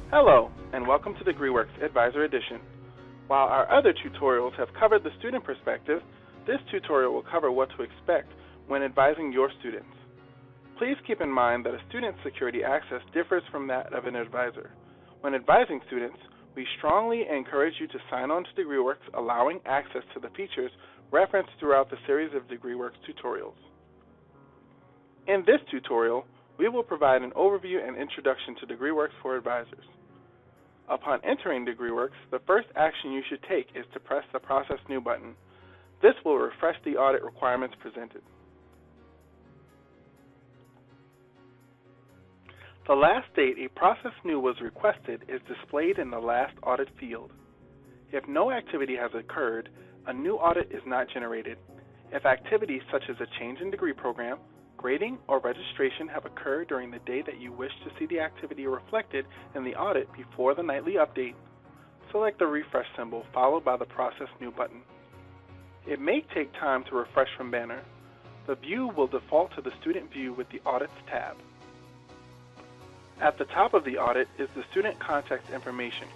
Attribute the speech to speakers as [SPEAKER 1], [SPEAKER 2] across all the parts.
[SPEAKER 1] Hello, and welcome to DegreeWorks Advisor Edition. While our other tutorials have covered the student perspective, this tutorial will cover what to expect when advising your students. Please keep in mind that a student's security access differs from that of an advisor. When advising students, we strongly encourage you to sign on to DegreeWorks, allowing access to the features referenced throughout the series of DegreeWorks tutorials. In this tutorial, we will provide an overview and introduction to DegreeWorks for advisors. Upon entering DegreeWorks, the first action you should take is to press the Process New button. This will refresh the audit requirements presented. The last date a Process New was requested is displayed in the Last Audit field. If no activity has occurred, a new audit is not generated. If activities such as a change in degree program, grading, or registration have occurred during the day that you wish to see the activity reflected in the audit before the nightly update, select the refresh symbol followed by the Process New button. It may take time to refresh from banner. The view will default to the Student View with the Audits tab. At the top of the audit is the student contact information,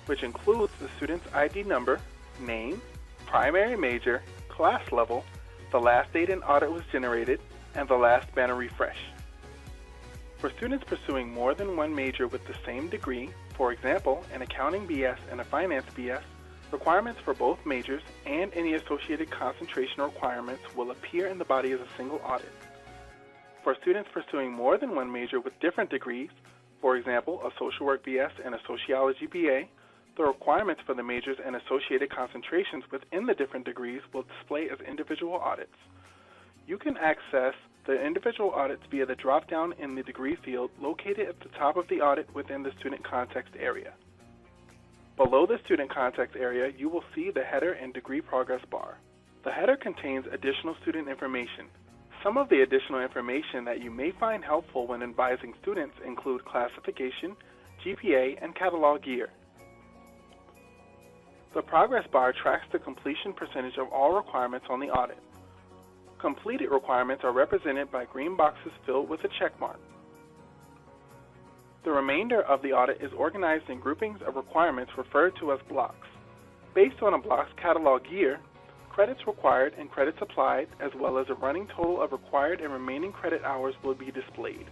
[SPEAKER 1] which includes the student's ID number, name, primary major, class level, the last date an audit was generated, and the last banner refresh. For students pursuing more than one major with the same degree, for example, an accounting BS and a finance BS, requirements for both majors and any associated concentration requirements will appear in the body as a single audit. For students pursuing more than one major with different degrees, for example, a social work BS and a sociology BA, the requirements for the majors and associated concentrations within the different degrees will display as individual audits. You can access the individual audits via the drop-down in the degree field located at the top of the audit within the student context area. Below the student context area, you will see the header and degree progress bar. The header contains additional student information. Some of the additional information that you may find helpful when advising students include classification, GPA, and catalog year. The progress bar tracks the completion percentage of all requirements on the audit. Completed requirements are represented by green boxes filled with a check mark. The remainder of the audit is organized in groupings of requirements referred to as blocks. Based on a block's catalog year, credits required and credits applied, as well as a running total of required and remaining credit hours will be displayed.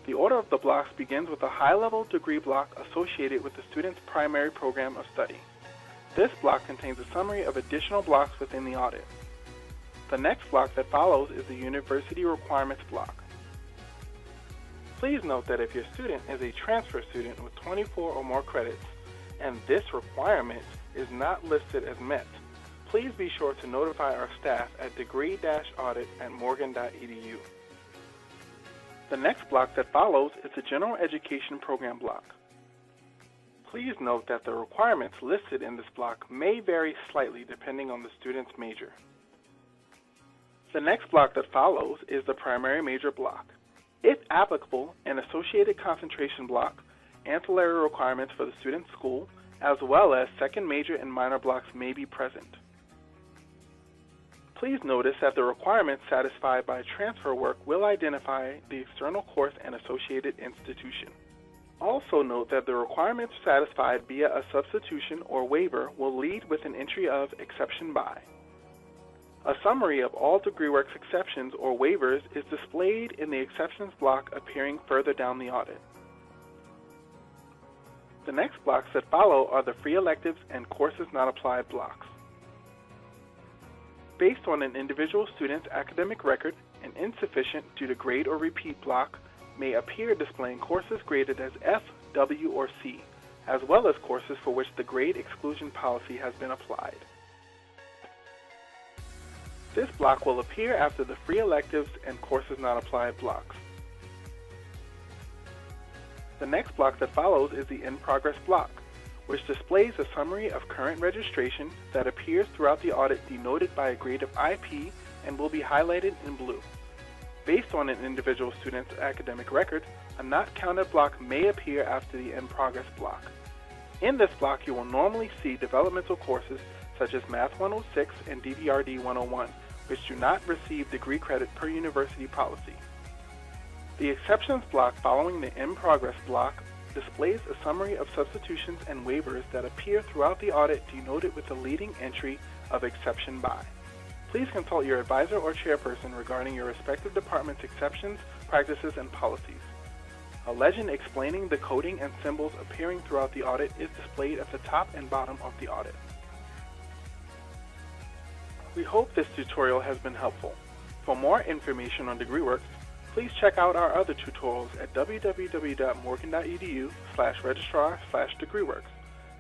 [SPEAKER 1] The order of the blocks begins with a high-level degree block associated with the student's primary program of study. This block contains a summary of additional blocks within the audit. The next block that follows is the University Requirements block. Please note that if your student is a transfer student with 24 or more credits, and this requirement is not listed as met, please be sure to notify our staff at degree-audit@morgan.edu. The next block that follows is the General Education Program block. Please note that the requirements listed in this block may vary slightly depending on the student's major. The next block that follows is the Primary Major block. If applicable, an associated concentration block, ancillary requirements for the student's school, as well as second major and minor blocks may be present. Please notice that the requirements satisfied by transfer work will identify the external course and associated institution. Also note that the requirements satisfied via a substitution or waiver will lead with an entry of exception by. A summary of all DegreeWorks exceptions or waivers is displayed in the exceptions block appearing further down the audit. The next blocks that follow are the free electives and courses not applied blocks. Based on an individual student's academic record, an insufficient due to grade or repeat block may appear displaying courses graded as F, W, or C, as well as courses for which the grade exclusion policy has been applied. This block will appear after the free electives and courses not applied blocks. The next block that follows is the In Progress block, which displays a summary of current registration that appears throughout the audit denoted by a grade of IP and will be highlighted in blue. Based on an individual student's academic record, a Not Counted block may appear after the In Progress block. In this block, you will normally see developmental courses such as Math 106 and DVRD 101, which do not receive degree credit per university policy. The exceptions block following the In Progress block displays a summary of substitutions and waivers that appear throughout the audit denoted with the leading entry of exception by. Please consult your advisor or chairperson regarding your respective department's exceptions, practices, and policies. A legend explaining the coding and symbols appearing throughout the audit is displayed at the top and bottom of the audit. We hope this tutorial has been helpful. For more information on DegreeWorks, please check out our other tutorials at www.morgan.edu/registrar/DegreeWorks.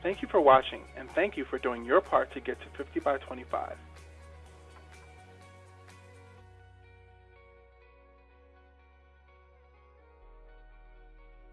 [SPEAKER 1] Thank you for watching, and thank you for doing your part to get to 50 by 25.